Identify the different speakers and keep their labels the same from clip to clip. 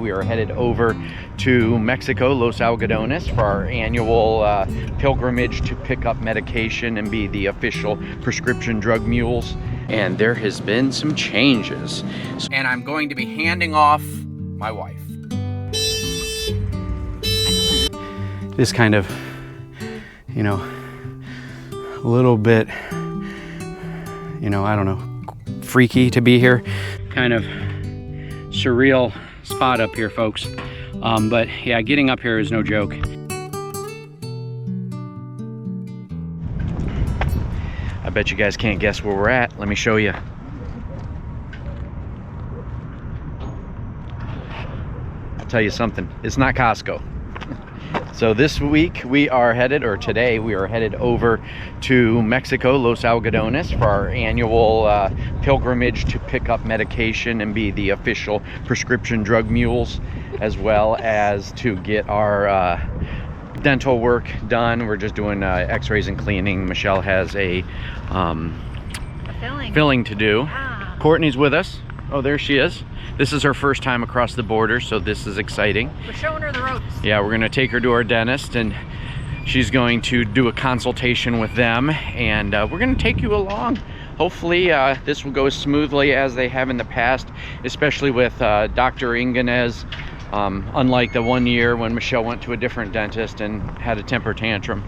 Speaker 1: we are headed over to Mexico, Los Algodones, for our annual pilgrimage to pick up medication and be the official prescription drug mules. And there has been some changes. And I'm going to be handing off my wife. This kind of, you know, a little bit, you know, I don't know, freaky to be here. Kind of surreal spot up here, folks. But yeah, getting up here is no joke. I bet you guys can't guess where we're at. Let me show you. I'll tell you something, it's not Costco. So this week we are headed, or today we are headed over to Mexico, Los Algodones, for our annual pilgrimage to pick up medication and be the official prescription drug mules, as well as to get our dental work done. We're just doing x-rays and cleaning. Michelle has a filling to do. Ah. Courtney's with us. Oh, there she is. This is her first time across the border, so this is exciting. We're showing her the ropes. Yeah, we're gonna take her to our dentist, and she's going to do a consultation with them, and we're gonna take you along. Hopefully this will go as smoothly as they have in the past, especially with Dr. Inganez. Unlike the one year when Michelle went to a different dentist and had a temper tantrum.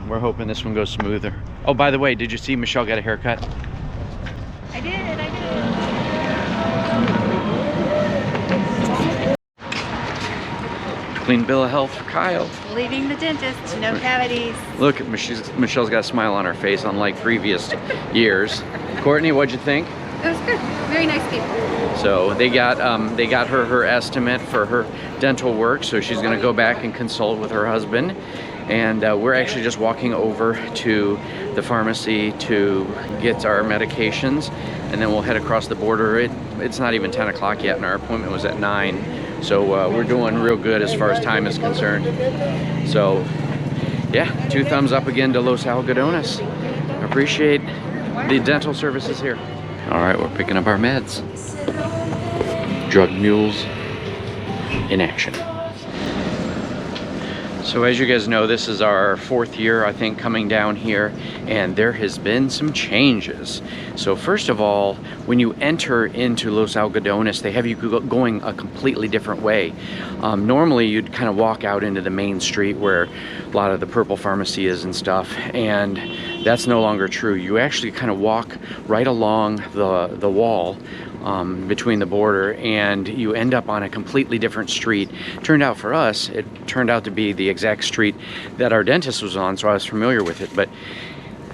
Speaker 1: We're hoping this one goes smoother. Oh, by the way, did you see Michelle got a haircut?
Speaker 2: I did.
Speaker 1: Clean bill of health for Kyle.
Speaker 2: Leaving the dentist, no cavities.
Speaker 1: Look, Michelle's got a smile on her face, unlike previous years. Courtney, what'd you think?
Speaker 2: It was good. Very nice people.
Speaker 1: So they got her estimate for her dental work, so she's gonna go back and consult with her husband. And we're actually just walking over to the pharmacy to get our medications, and then we'll head across the border. It's not even 10 o'clock yet, and our appointment was at 9. So we're doing real good as far as time is concerned. So yeah, 2 thumbs up again to Los Algodones. Appreciate the dental services here. All right, we're picking up our meds. Drug mules in action. So as you guys know, this is our 4th year, I think, coming down here, and there has been some changes. So first of all, when you enter into Los Algodones, they have you going a completely different way. Normally you'd kind of walk out into the main street where a lot of the Purple Pharmacy is and stuff, and that's no longer true. You actually kind of walk right along the wall between the border, and you end up on a completely different street. Turned out for us, it turned out to be the exact street that our dentist was on, so I was familiar with it. But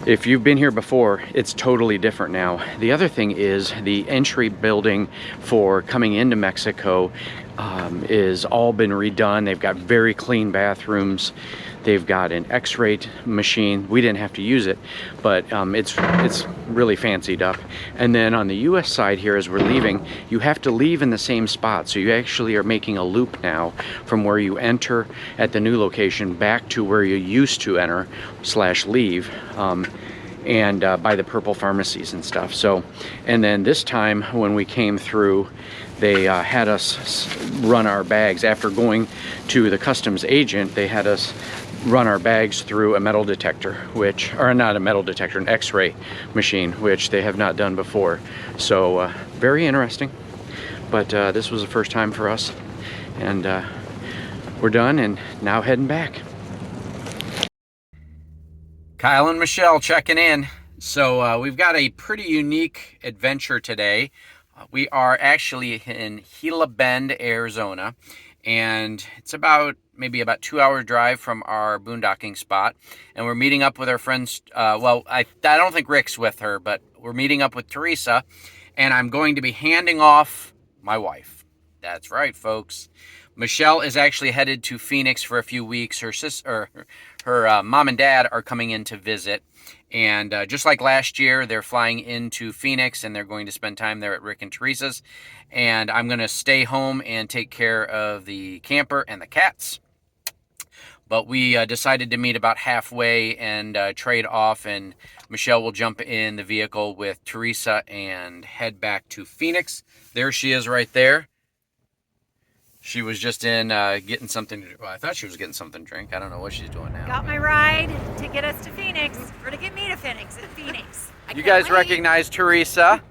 Speaker 1: if you've been here before, it's totally different now. The other thing is the entry building for coming into Mexico is all been redone. They've got very clean bathrooms. They've got an x-ray machine. We didn't have to use it, but it's really fancied up. And then on the US side here, as we're leaving, you have to leave in the same spot. So you actually are making a loop now from where you enter at the new location back to where you used to enter / leave. And by the Purple Pharmacies and stuff. So, and then this time when we came through, they had us run our bags. After going to the customs agent, they had us run our bags through a metal detector, which, or not a metal detector, an x-ray machine, which they have not done before. So very interesting, but this was the first time for us, and we're done and now heading back. Kyle and Michelle checking in. So we've got a pretty unique adventure today. We are actually in Gila Bend, Arizona, and it's maybe about 2-hour drive from our boondocking spot. And we're meeting up with our friends. Well, I don't think Rick's with her, but we're meeting up with Teresa, and I'm going to be handing off my wife. That's right, folks. Michelle is actually headed to Phoenix for a few weeks. Her mom and dad are coming in to visit. And just like last year, they're flying into Phoenix, and they're going to spend time there at Rick and Teresa's. And I'm going to stay home and take care of the camper and the cats. But we decided to meet about halfway and trade off, and Michelle will jump in the vehicle with Teresa and head back to Phoenix. There she is right there. She was just in getting something to, well, I thought she was getting something to drink. I don't know what she's doing now.
Speaker 2: Got my ride to get us to Phoenix, or to get me to Phoenix.
Speaker 1: You guys recognize Teresa?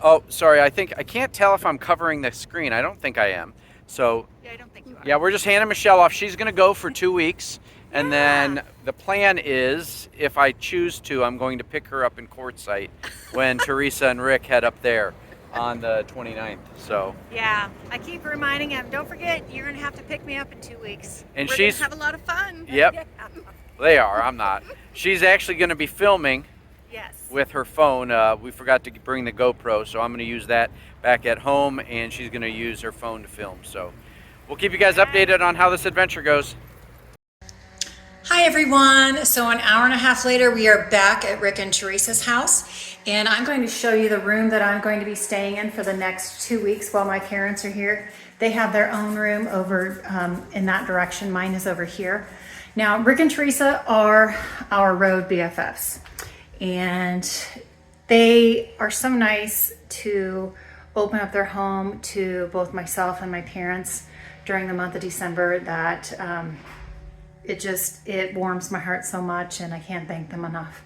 Speaker 1: Oh, sorry, I can't tell if I'm covering the screen. I don't think I am. So,
Speaker 2: Yeah, I don't think you are.
Speaker 1: yeah, we're just handing Michelle off. She's gonna go for 2 weeks. And then the plan is, if I choose to, I'm going to pick her up in Quartzsite when Teresa and Rick head up there on the 29th. So
Speaker 2: yeah, I keep reminding him, don't forget, you're gonna have to pick me up in 2 weeks.
Speaker 1: And
Speaker 2: we're
Speaker 1: she's
Speaker 2: gonna have a lot of fun.
Speaker 1: Yep.
Speaker 2: Yeah.
Speaker 1: They are. I'm not. She's actually going to be filming
Speaker 2: Yes.
Speaker 1: with her phone. We forgot to bring the GoPro, so I'm going to use that back at home, and she's going to use her phone to film. So we'll keep you guys updated on how this adventure goes.
Speaker 3: Hi everyone. So an hour and a half later, we are back at Rick and Teresa's house, and I'm going to show you the room that I'm going to be staying in for the next 2 weeks while my parents are here. They have their own room over in that direction. Mine is over here. Now, Rick and Teresa are our road BFFs, and they are so nice to open up their home to both myself and my parents during the month of December that it warms my heart so much, and I can't thank them enough.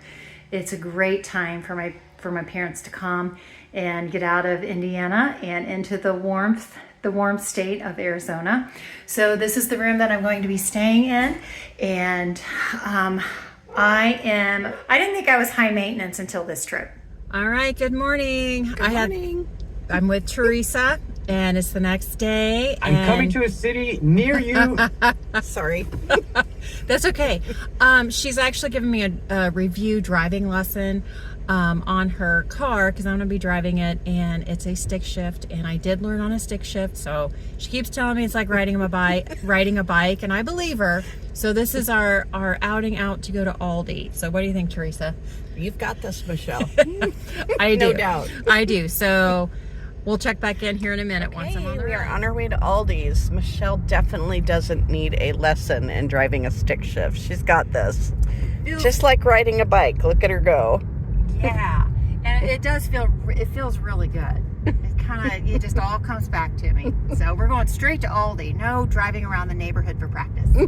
Speaker 3: It's a great time for my parents to come and get out of Indiana and into the warm state of Arizona. So this is the room that I'm going to be staying in, and I didn't think I was high maintenance until this trip.
Speaker 4: All right, good morning.
Speaker 5: Good morning.
Speaker 4: I'm with Teresa, and it's the next day.
Speaker 5: I'm coming to a city near you.
Speaker 4: Sorry. That's okay. She's actually giving me a review driving lesson on her car, because I'm going to be driving it, and it's a stick shift, and I did learn on a stick shift, so she keeps telling me it's like riding a bike, and I believe her. So this is our outing out to go to Aldi. So what do you think, Teresa?
Speaker 5: You've got this, Michelle.
Speaker 4: I do.
Speaker 5: No doubt.
Speaker 4: I do. So we'll check back in here in a minute once I'm on the
Speaker 5: We are
Speaker 4: road.
Speaker 5: on our way to Aldi's. Michelle definitely doesn't need a lesson in driving a stick shift. She's got this. Just like riding a bike. Look at her go.
Speaker 3: Yeah, and it feels really good. It just all comes back to me. So we're going straight to Aldi. No driving around the neighborhood for practice.
Speaker 5: I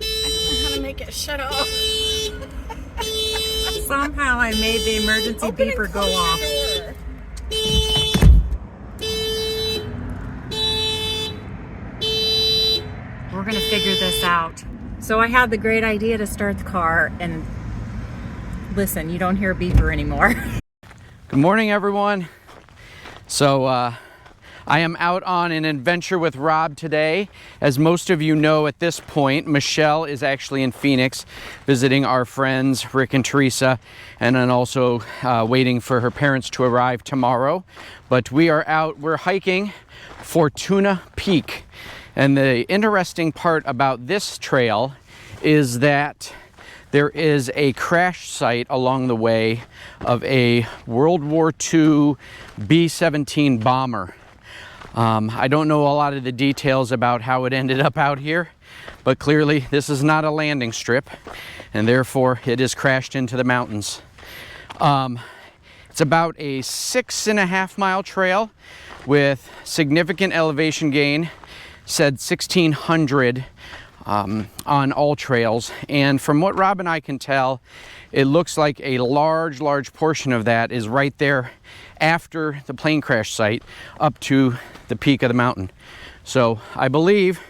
Speaker 5: don't know how to make it shut off.
Speaker 4: Somehow I made the emergency
Speaker 5: Open and
Speaker 4: beeper go
Speaker 5: close your
Speaker 4: off.
Speaker 5: door.
Speaker 3: We're gonna figure this out.
Speaker 4: So I had the great idea to start the car, and listen, you don't hear a beeper anymore.
Speaker 1: Good morning, everyone. So I am out on an adventure with Rob today. As most of you know at this point, Michelle is actually in Phoenix visiting our friends Rick and Teresa, and then also waiting for her parents to arrive tomorrow. But we are out, we're hiking Fortuna Peak. And the interesting part about this trail is that there is a crash site along the way of a World War II B-17 bomber. I don't know a lot of the details about how it ended up out here, but clearly this is not a landing strip, and therefore it has crashed into the mountains. It's about a 6.5 mile trail with significant elevation gain, said 1,600 on all trails, and from what Rob and I can tell, it looks like a large portion of that is right there after the plane crash site up to the peak of the mountain. So I believe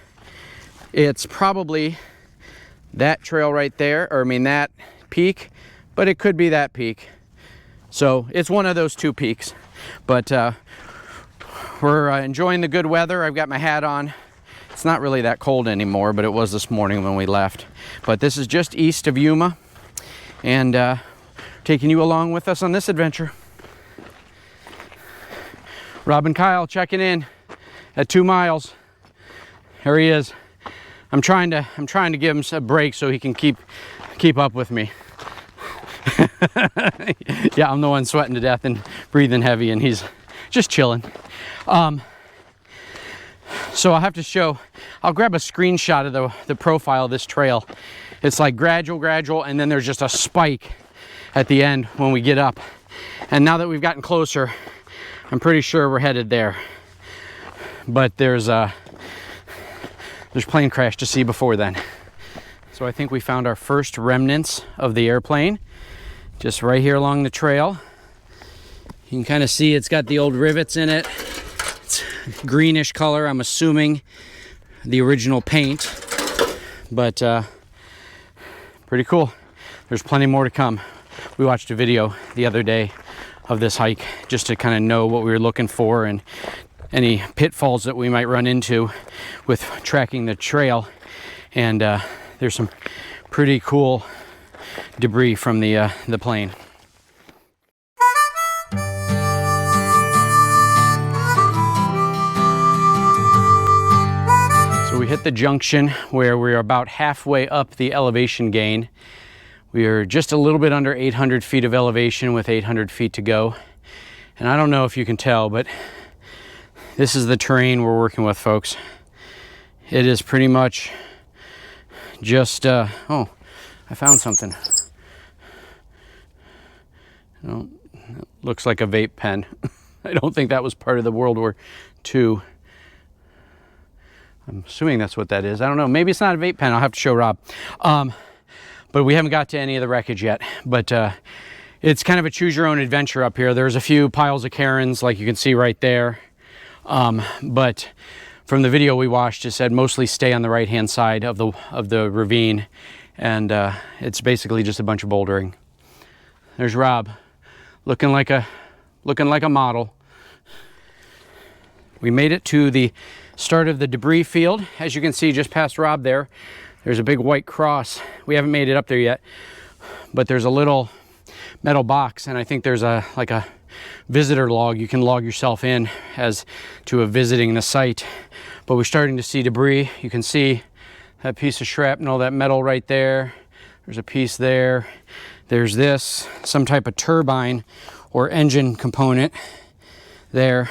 Speaker 1: it's probably that trail right there, or I mean that peak, but it could be that peak. So it's one of those two peaks. But we're enjoying the good weather. I've got my hat on. It's not really that cold anymore, but it was this morning when we left. But this is just east of Yuma, and taking you along with us on this adventure. Rob and Kyle checking in at 2 miles. There he is. I'm trying to give him a break so he can keep up with me. Yeah, I'm the one sweating to death and breathing heavy, and he's just chilling. So I'll have to show, I'll grab a screenshot of the profile of this trail. It's like gradual, and then there's just a spike at the end when we get up. And now that we've gotten closer, I'm pretty sure we're headed there. but there's plane crash to see before then. So I think we found our first remnants of the airplane, just right here along the trail. You can kind of see it's got the old rivets in it. It's greenish color, I'm assuming the original paint, but pretty cool. There's plenty more to come. We watched a video the other day of this hike just to kind of know what we were looking for and any pitfalls that we might run into with tracking the trail. And there's some pretty cool debris from the plane. So we hit the junction where we're about halfway up the elevation gain. We are just a little bit under 800 feet of elevation with 800 feet to go. And I don't know if you can tell, but this is the terrain we're working with, folks. It is pretty much just, oh, I found something. No, it looks like a vape pen. I don't think that was part of the World War II. I'm assuming that's what that is. I don't know. Maybe it's not a vape pen. I'll have to show Rob. But we haven't got to any of the wreckage yet. But it's kind of a choose your own adventure up here. There's a few piles of cairns, like you can see right there. But from the video we watched, it said mostly stay on the right-hand side of the ravine, and it's basically just a bunch of bouldering. There's Rob, looking like a model. We made it to the start of the debris field. As you can see, just past Rob there's a big white cross. We haven't made it up there yet, but there's a little metal box, and I think there's like a visitor log. You can log yourself in as to a visiting the site. But we're starting to see debris. You can see that piece of shrapnel, that metal right there. There's a piece there. There's this, some type of turbine or engine component there.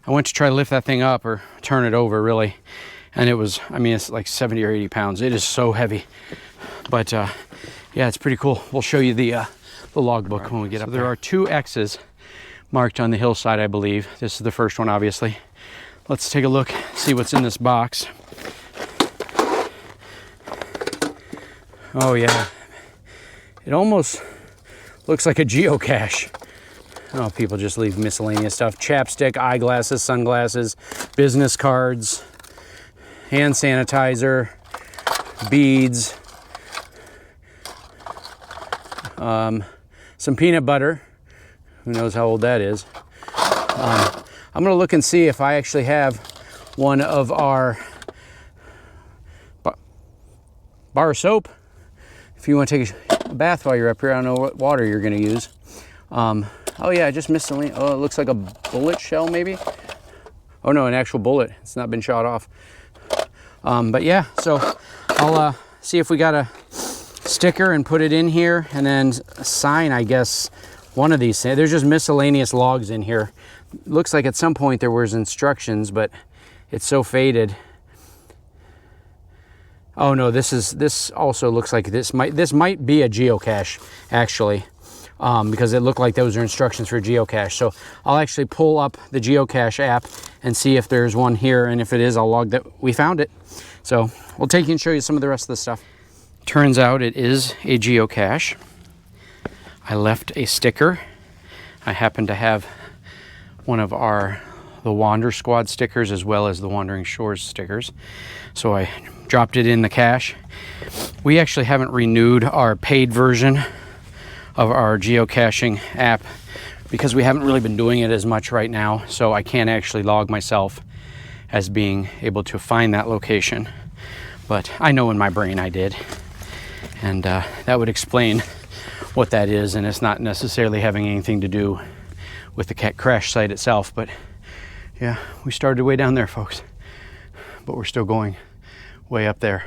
Speaker 1: I went to try to lift that thing up or turn it over, really, and it was, I mean, it's like 70 or 80 pounds. It is so heavy. But yeah, it's pretty cool. We'll show you the logbook when we get up there. There are 2 X's marked on the hillside, I believe. This is the first one, obviously. Let's take a look, see what's in this box. Oh yeah, it almost looks like a geocache. Oh, people just leave miscellaneous stuff. Chapstick, eyeglasses, sunglasses, business cards, hand sanitizer, beads, some peanut butter. Who knows how old that is. I'm gonna look and see if I actually have one of our bar soap. If you want to take a bath while you're up here, I don't know what water you're gonna use. Oh yeah, I just missed something. Oh, it looks like a bullet shell maybe. Oh no, an actual bullet. It's not been shot off. But yeah, so I'll see if we got a sticker and put it in here, and then sign, I guess, one of these. There's just miscellaneous logs in here. Looks like at some point there was instructions, but it's so faded. Oh no, this also looks like this might be a geocache, actually, because it looked like those are instructions for geocache. So I'll actually pull up the geocache app and see if there's one here, and if it is, I'll log that we found it. So we'll take you and show you some of the rest of the stuff. Turns out it is a geocache. I left a sticker. I happen to have one of the Wander Squad stickers as well as the Wandering Shores stickers. So I dropped it in the cache. We actually haven't renewed our paid version of our geocaching app because we haven't really been doing it as much right now. So I can't actually log myself as being able to find that location. But I know in my brain I did. And that would explain what that is, and it's not necessarily having anything to do with the crash site itself. But yeah, we started way down there, folks, but we're still going way up there.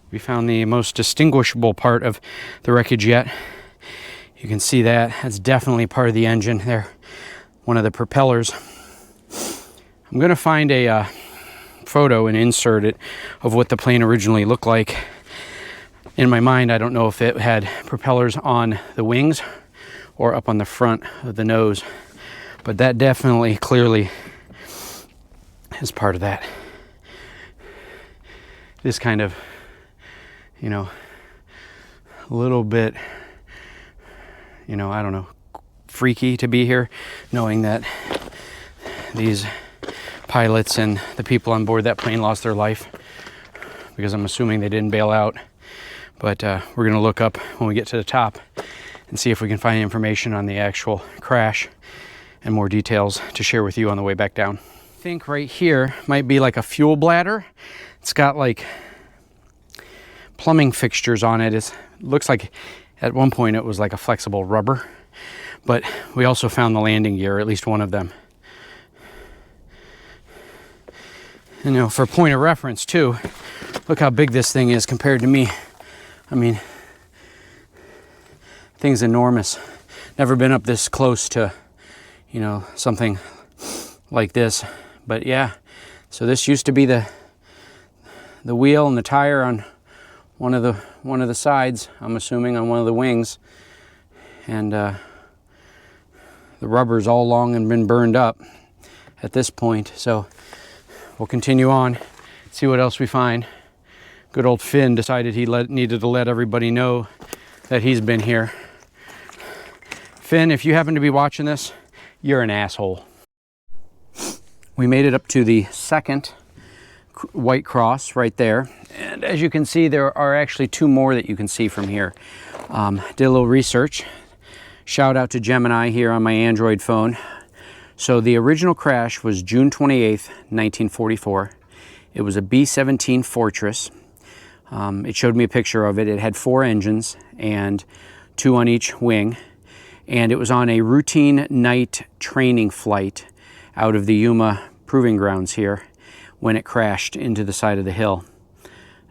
Speaker 1: We found the most distinguishable part of the wreckage yet. You can see that's definitely part of the engine there, one of the propellers. I'm gonna find a photo and insert it of what the plane originally looked like. In my mind, I don't know if it had propellers on the wings or up on the front of the nose, but that definitely clearly is part of that. It is kind of, you know, a little bit, you know, I don't know, freaky to be here, knowing that these pilots and the people on board that plane lost their life, because I'm assuming they didn't bail out. But we're gonna look up when we get to the top and see if we can find information on the actual crash and more details to share with you on the way back down. I think right here might be like a fuel bladder. It's got like plumbing fixtures on it. It looks like at one point it was like a flexible rubber, but we also found the landing gear, at least one of them. And, you know, for point of reference too, look how big this thing is compared to me. I mean, thing's enormous. Never been up this close to, you know, something like this. But yeah, so this used to be the wheel and the tire on one of the sides, I'm assuming on one of the wings, and the rubber's all long and been burned up at this point. So we'll continue on, see what else we find. Good old Finn decided he needed to let everybody know that he's been here. Finn, if you happen to be watching this, you're an asshole. We made it up to the second white cross right there. And as you can see, there are actually two more that you can see from here. Did a little research. Shout out to Gemini here on my Android phone. So the original crash was June 28th, 1944. It was a B-17 Fortress. It showed me a picture of it. It had 4 engines and 2 on each wing. And it was on a routine night training flight out of the Yuma proving grounds here when it crashed into the side of the hill.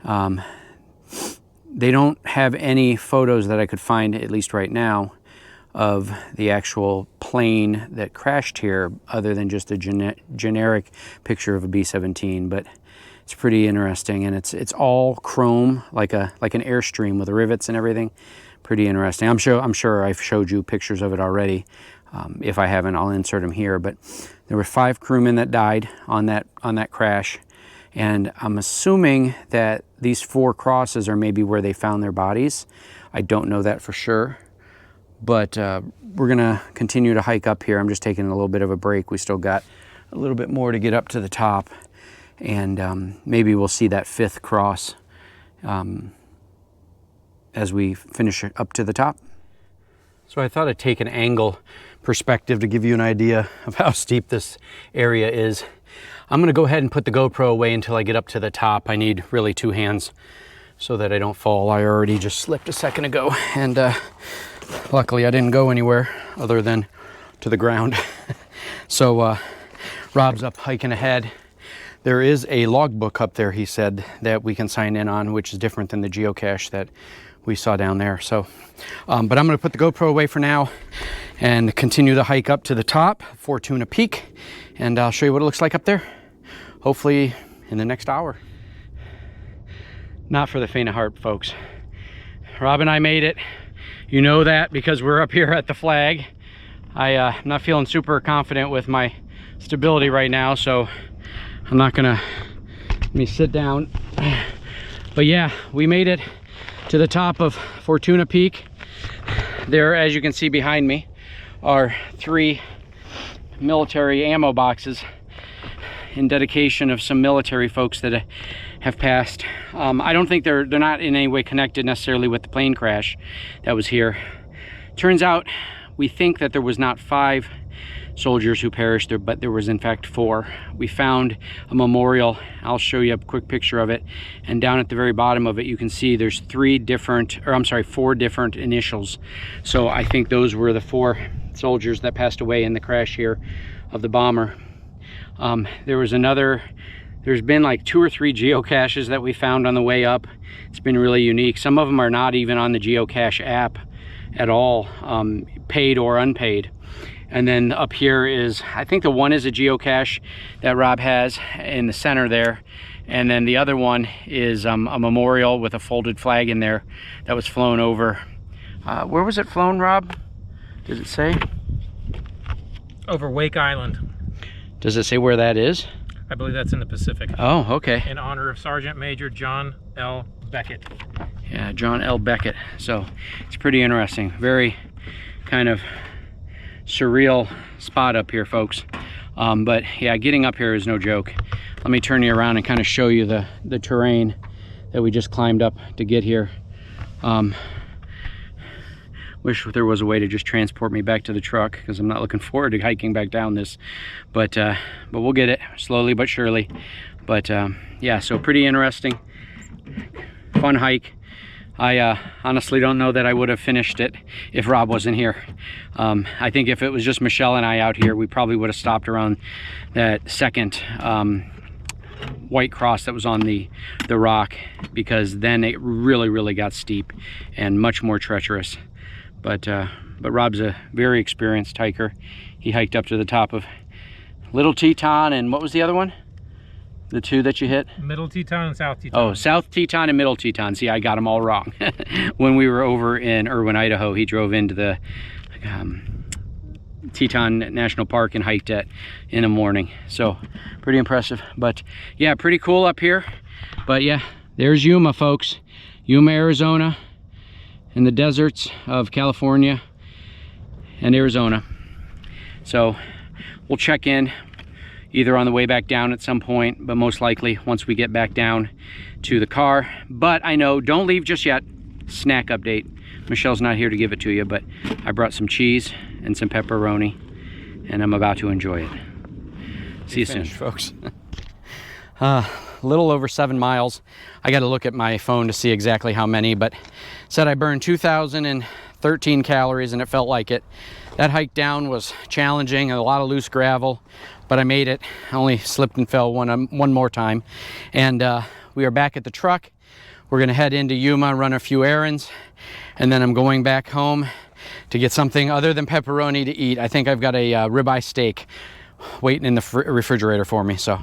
Speaker 1: They don't have any photos that I could find, at least right now, of the actual plane that crashed here, other than just a generic picture of a B-17. But it's pretty interesting, and it's all chrome, like an Airstream with the rivets and everything. Pretty interesting. I'm sure I've showed you pictures of it already. If I haven't, I'll insert them here. But there were 5 crewmen that died on that crash, and I'm assuming that these 4 crosses are maybe where they found their bodies. I don't know that for sure, but we're gonna continue to hike up here. I'm just taking a little bit of a break. We still got a little bit more to get up to the top, and maybe we'll see that 5th cross as we finish up to the top. So I thought I'd take an angle perspective to give you an idea of how steep this area is. I'm gonna go ahead and put the GoPro away until I get up to the top. I need really 2 hands so that I don't fall. I already just slipped a second ago, and luckily I didn't go anywhere other than to the ground. So Rob's up hiking ahead. There is a logbook up there, he said, that we can sign in on, which is different than the geocache that we saw down there. So, but I'm gonna put the GoPro away for now and continue the hike up to the top, Fortuna Peak, and I'll show you what it looks like up there, hopefully in the next hour. Not for the faint of heart, folks. Rob and I made it. You know that because we're up here at the flag. I'm not feeling super confident with my stability right now, so I'm not gonna, let me sit down. But yeah, we made it to the top of Fortuna Peak. There, as you can see behind me, are 3 military ammo boxes in dedication of some military folks that have passed. I don't think they're not in any way connected necessarily with the plane crash that was here. Turns out we think that there was not 5 soldiers who perished there, but there was in fact 4. We found a memorial. I'll show you a quick picture of it, and down at the very bottom of it you can see there's 4 different initials. So I think those were the 4 soldiers that passed away in the crash here of the bomber. There's been like 2 or 3 geocaches that we found on the way up. It's been really unique. Some of them are not even on the geocache app at all, paid or unpaid. And then up here is, I think the one is a geocache that Rob has in the center there. And then the other one is a memorial with a folded flag in there that was flown over. Where was it flown, Rob? Does it say?
Speaker 6: Over Wake Island.
Speaker 1: Does it say where that is?
Speaker 6: I believe that's in the Pacific.
Speaker 1: Oh, okay.
Speaker 6: In honor of Sergeant Major John L. Beckett.
Speaker 1: Yeah, John L. Beckett. So it's pretty interesting. Very kind of surreal spot up here, folks. But yeah, getting up here is no joke. Let me turn you around and kind of show you the terrain that we just climbed up to get here. Wish there was a way to just transport me back to the truck, because I'm not looking forward to hiking back down this. But we'll get it slowly but surely. But yeah, so pretty interesting, fun hike. I honestly don't know that I would have finished it if Rob wasn't here. I think if it was just Michelle and I out here, we probably would have stopped around that second white cross that was on the rock, because then it really got steep and much more treacherous. But Rob's a very experienced hiker. He hiked up to the top of Little Teton, and what was the other one? The two that you hit?
Speaker 6: Middle Teton and South Teton.
Speaker 1: Oh, South Teton and Middle Teton. See, I got them all wrong. When we were over in Irwin, Idaho, he drove into the Teton National Park and hiked it in the morning. So pretty impressive. But yeah, pretty cool up here. But yeah, there's Yuma, folks. Yuma, Arizona, in the deserts of California and Arizona. So we'll check in either on the way back down at some point, but most likely once we get back down to the car. But I know, don't leave just yet. Snack update. Michelle's not here to give it to you, but I brought some cheese and some pepperoni, and I'm about to enjoy it. See you soon, folks. A little over 7 miles. I got to look at my phone to see exactly how many, but said I burned 2,013 calories, and it felt like it. That hike down was challenging, a lot of loose gravel, but I made it. I only slipped and fell one more time. And we are back at the truck. We're gonna head into Yuma, run a few errands, and then I'm going back home to get something other than pepperoni to eat. I think I've got a ribeye steak waiting in the refrigerator for me, so.